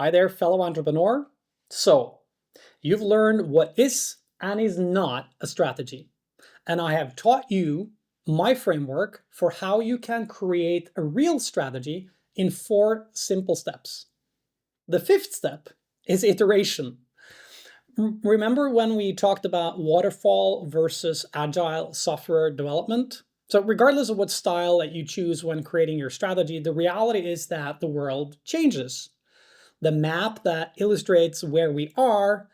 Hi there, fellow entrepreneur. So, you've learned what is and is not a strategy. And I have taught you my framework for how you can create a real strategy in 4 simple steps. The 5th step is iteration. Remember when we talked about waterfall versus agile software development? So regardless of what style that you choose when creating your strategy, the reality is that the world changes. The map that illustrates where we are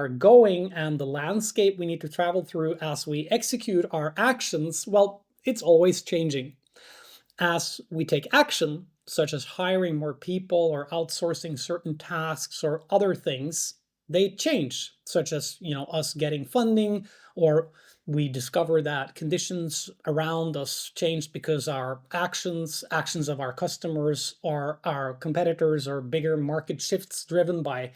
going, and the landscape we need to travel through as we execute our actions, well, it's always changing. As we take action, such as hiring more people or outsourcing certain tasks or other things, they change, such as, us getting funding, or we discover that conditions around us change because our actions of our customers or our competitors, or bigger market shifts driven by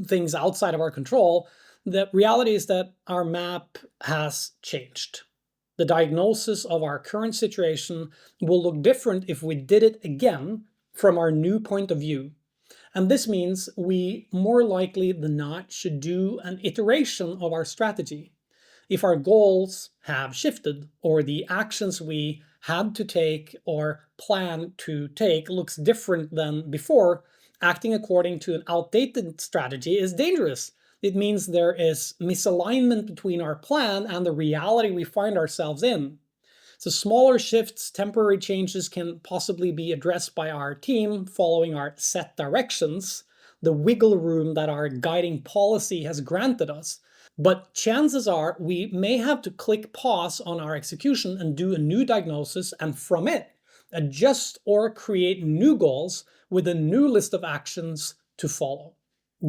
things outside of our control. The reality is that our map has changed. The diagnosis of our current situation will look different if we did it again from our new point of view. And this means we more likely than not should do an iteration of our strategy. If our goals have shifted, or the actions we had to take or plan to take looks different than before, acting according to an outdated strategy is dangerous. It means there is misalignment between our plan and the reality we find ourselves in. So smaller shifts, temporary changes can possibly be addressed by our team following our set directions, the wiggle room that our guiding policy has granted us. But chances are we may have to click pause on our execution and do a new diagnosis, and from it, adjust or create new goals with a new list of actions to follow.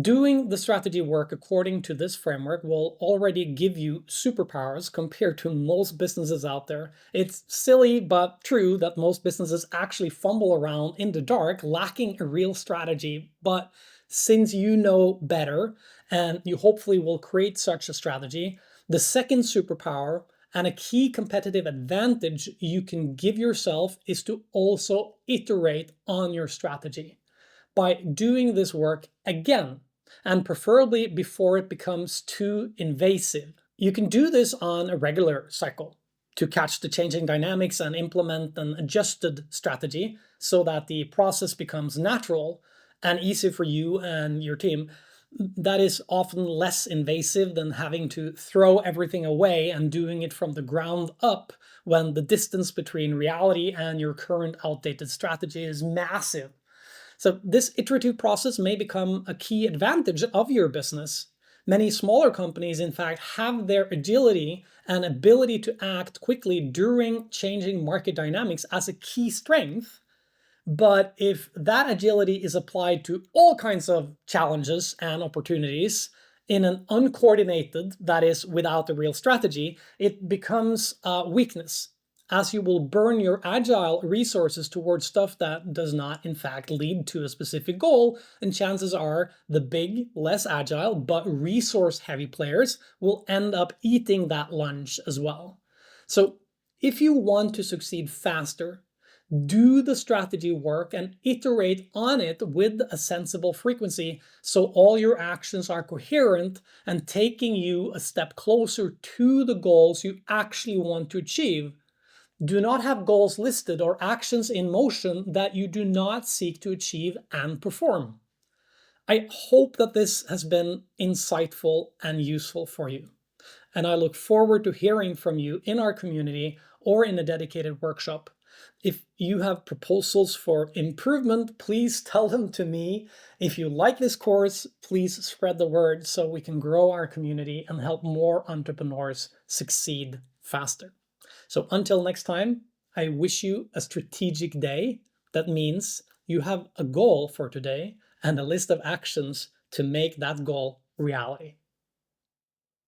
Doing the strategy work according to this framework will already give you superpowers compared to most businesses out there. It's silly but true that most businesses actually fumble around in the dark, lacking a real strategy. But since you know better, and you hopefully will create such a strategy, the second superpower and a key competitive advantage you can give yourself is to also iterate on your strategy by doing this work again, and preferably before it becomes too invasive. You can do this on a regular cycle to catch the changing dynamics and implement an adjusted strategy so that the process becomes natural and easy for you and your team. That is often less invasive than having to throw everything away and doing it from the ground up when the distance between reality and your current outdated strategy is massive. So this iterative process may become a key advantage of your business. Many smaller companies, in fact, have their agility and ability to act quickly during changing market dynamics as a key strength. But if that agility is applied to all kinds of challenges and opportunities in an uncoordinated, that is, without a real strategy, it becomes a weakness, as you will burn your agile resources towards stuff that does not, in fact, lead to a specific goal, and chances are the big, less agile, but resource-heavy players will end up eating that lunch as well. So if you want to succeed faster, do the strategy work and iterate on it with a sensible frequency so all your actions are coherent and taking you a step closer to the goals you actually want to achieve. Do not have goals listed or actions in motion that you do not seek to achieve and perform. I hope that this has been insightful and useful for you, and I look forward to hearing from you in our community or in a dedicated workshop. If you have proposals for improvement, please tell them to me. If you like this course, please spread the word so we can grow our community and help more entrepreneurs succeed faster. So until next time, I wish you a strategic day. That means you have a goal for today and a list of actions to make that goal reality.